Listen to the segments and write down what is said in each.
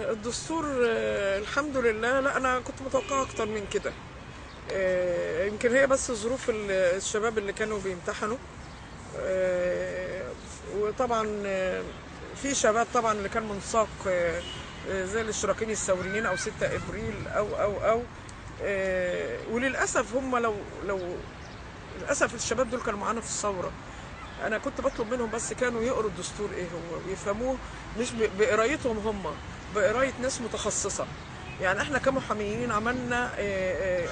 الدستور الحمد لله. لا انا كنت متوقعه اكتر من كده. يمكن هي بس ظروف الشباب اللي كانوا بيمتحنوا. وطبعا في شباب طبعا اللي كان منساق زي الاشتراكيين الثوريين او 6 ابريل او وللاسف هم لو للاسف الشباب دول كانوا معانا في الثوره. انا كنت بطلب منهم بس كانوا يقروا الدستور ايه هو ويفهموه، مش بقرايتهم هم، بقرايه ناس متخصصه. يعني احنا كمحاميين عملنا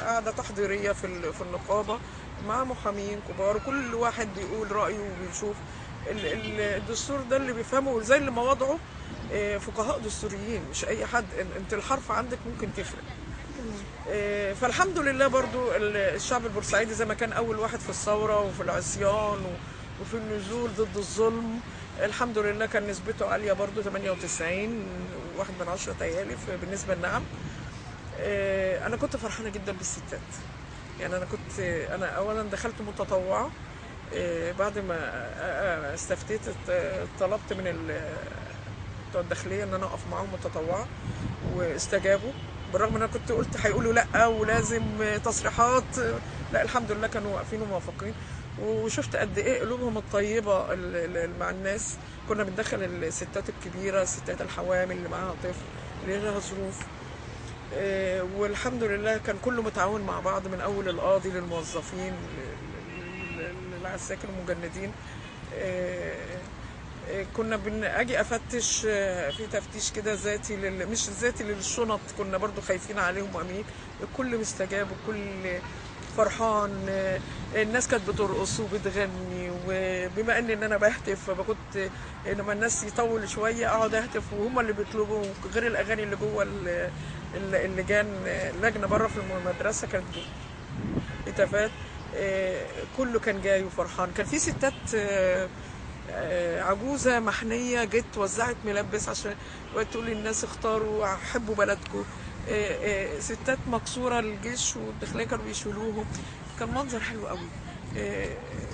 قاعده تحضيريه في النقابه مع محامين كبار، وكل واحد بيقول رايه وبيشوف الدستور ده اللي بيفهمه زي اللي مواضعه فقهاء دستوريين، مش اي حد. انت الحرف عندك ممكن تفرق. فالحمد لله برضو الشعب البورسعيدي زي ما كان أول واحد في الثورة وفي العصيان وفي النزول ضد الظلم، الحمد لله كان نسبته عالية برضو 98.1 تهيألي بالنسبة للنعم. أنا كنت فرحانة جدا بالستات. يعني أنا أولا دخلت متطوعة بعد ما استفتيت، طلبت من بتوع الداخلية إن أنا أقف معاهم متطوعة واستجابوا، بالرغم ان انا كنت قلت هيقولوا لا ولازم تصريحات. لا الحمد لله كانوا واقفين وموافقين، وشفت قد ايه قلوبهم الطيبه مع الناس. كنا بندخل الستات الكبيره، الستات الحوامل اللي معاها طفل، اللي لها ظروف. والحمد لله كان كله متعاون مع بعض، من اول القاضي للموظفين للعساكر المجندين. كنا اجي افتش في تفتيش كده ذاتي مش ذاتي للشنط، كنا برضو خايفين عليهم وامين. الكل مستجاب وكل فرحان. الناس كانت بترقص وبتغني، وبما ان انا بهتف فكنت لما الناس يطول شويه اقعد اهتف وهم اللي بيطلبوا، غير الاغاني اللي جوه اللجان. لجنه بره في المدرسه كانت هتافات. كله كان جاي وفرحان. كان في ستات عجوزة محنية جت وزعت ملبس عشان تقول للناس اختاروا حبوا بلدكم. ستات مكسورة الجيش والداخلية كانوا بيشيلوهم. كان منظر حلو قوي.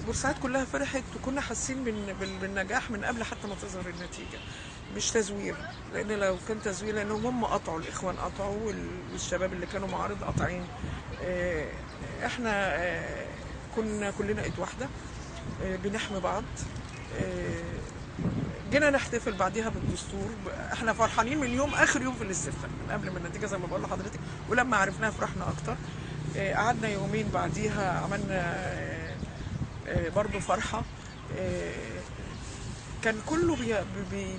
بورسعيد كلها فرحت، وكنا حاسين بالنجاح من قبل حتى ما تظهر النتيجة. مش تزوير، لان لو كان تزوير لانهم هم قطعوا، الاخوان قطعوا والشباب اللي كانوا معارض قاطعين. احنا كنا كلنا ايد واحدة بنحمي بعض. جينا نحتفل بعديها بالدستور. احنا فرحانين من يوم اخر يوم في الاستفتاء، من قبل ما النتيجه زي ما بقول لحضرتك، ولما عرفناها فرحنا اكتر. قعدنا يومين بعديها عملنا برضو فرحه. كان كله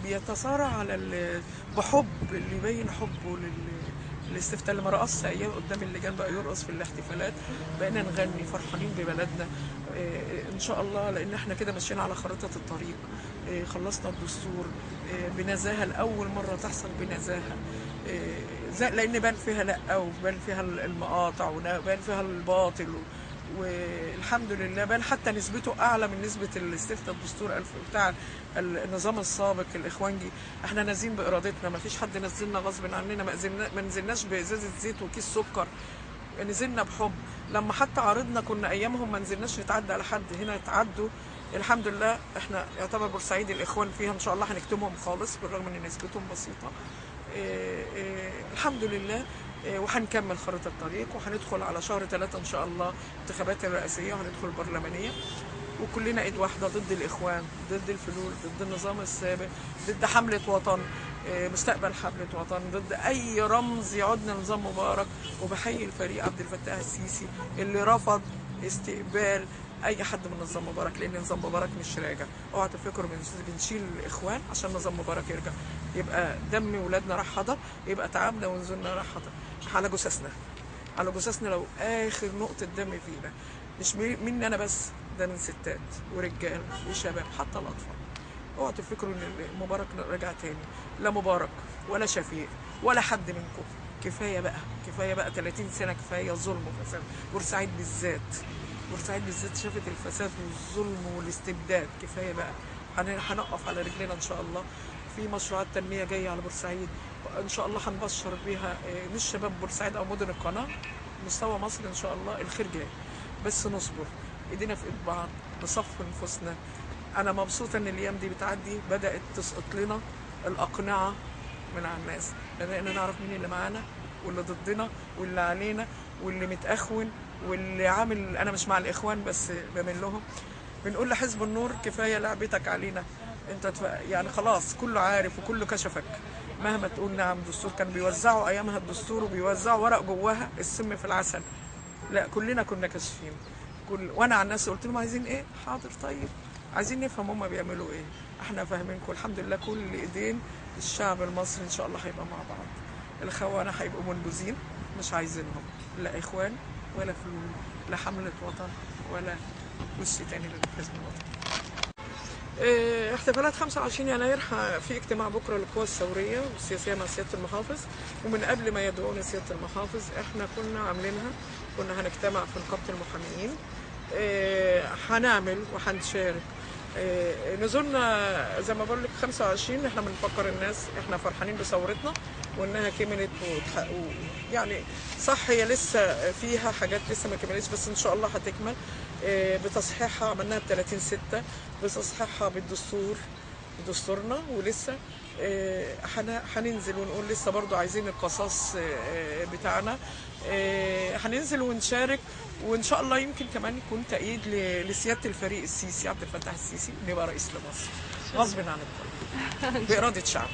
بيتصارع على بحب، اللي يبين حبه الاستفتاء. اللي ما رقصش ايام قدام اللجان بقى يرقص في الاحتفالات. بقينا نغني فرحانين ببلدنا ان شاء الله، لان احنا كده ماشيين على خريطه الطريق. خلصنا الدستور بنزاهه، لاول مره تحصل بنزاهه. لان بان فيها لا، وبان فيها المقاطع، وبان فيها الباطل. والحمد لله بان حتى نسبته اعلى من نسبه الاستفتاء الدستور بتاع النظام السابق الاخوانجي. احنا نازلين بارادتنا، ما فيش حد نزلنا غصب عننا، ما نزلناش بازازه زيت وكيس سكر، نزلنا بحب. لما حتى عارضنا كنا ايامهم ما نزلناش نتعدى على حد، هنا اتعدوا. الحمد لله احنا يعتبر بورسعيد الاخوان فيها ان شاء الله هنكتمهم خالص، بالرغم ان نسبتهم بسيطه. الحمد لله. وهنكمل خريطة الطريق، وهندخل على شهر 3 ان شاء الله انتخابات الرئاسية، وهندخل البرلمانية، وكلنا ايد واحدة ضد الاخوان، ضد الفلول، ضد النظام السابق، ضد حملة وطن، مستقبل حملة وطن، ضد اي رمز يعودنا نظام مبارك. وبحيي الفريق عبد الفتاح السيسي اللي رفض استقبال اي حد من نظام مبارك، لان نظام مبارك مش راجع. اوعى تفكروا بنشيل الاخوان عشان نظام مبارك يرجع، يبقى دم ولادنا راح حضر، يبقى تعبنا ونزلنا راح حضر على جثثنا، على جثثنا لو اخر نقطه دم فينا. مش مني انا بس، ده من ستات ورجال وشباب حتى الاطفال. اوعوا تفكروا ان مبارك رجع تاني. لا مبارك ولا شفيق ولا حد منكم. كفايه بقى، كفايه بقى 30 سنه، كفايه ظلم وفساد. بورسعيد بالذات، بورسعيد بالذات شافت الفساد والظلم والاستبداد. كفايه بقى. هنقف على رجلنا ان شاء الله. في مشروعات تنميه جايه على بورسعيد ان شاء الله، هنبشر بيها مش شباب بورسعيد او مدن القناه، مستوى مصر ان شاء الله. الخير جاي، بس نصبر، ايدينا في ايد بعض، نصفي نفوسنا. انا مبسوطه ان الايام دي بتعدي، بدات تسقط لنا الاقنعه من على الناس، بدأنا نعرف مين اللي معانا واللي ضدنا واللي علينا واللي متأخون واللي عامل انا مش مع الاخوان بس بميل لهم. بنقول لحزب النور كفايه لعبتك علينا، انت يعني خلاص كله عارف وكله كشفك. مهما تقول نعم دستور، كانوا بيوزعوا ايامها الدستور وبيوزعوا ورق جواها السم في العسل. لا كلنا كنا كاشفين. وانا عن نفسي قلت لهم عايزين ايه؟ حاضر طيب، عايزين نفهم هم بيعملوا ايه، احنا فاهمينكم. الحمد لله كل ايدين الشعب المصري ان شاء الله هيبقى مع بعض. الخونه هيبقوا منبوذين مش عايزينهم، لا اخوان ولا فلول، لا حمله وطن ولا وش تاني للحزب الوطني. احتفالات 25 يناير في اجتماع بكره للقوى الثوريه والسياسيه مع سياده المحافظ، ومن قبل ما يدعونا سياده المحافظ احنا كنا عاملينها، كنا هنجتمع في نقابه المحاميين. هنعمل وهنشارك. نزولنا زي ما بقول لك 25 احنا بنفكر الناس احنا فرحانين بثورتنا وانها كملت يعني صح هي لسه فيها حاجات لسه ما كملتش بس ان شاء الله هتكمل. بتصحيحها عملناها ب30/6 بتصحيحها بالدستور بدستورنا، ولسه هننزل ونقول لسه برضو عايزين القصاص بتاعنا. هننزل ونشارك وان شاء الله يمكن كمان يكون تأييد لسيادة الفريق السيسي عبد الفتاح السيسي نبقى رئيس لمصر غصب عن الكل بإرادة شعب.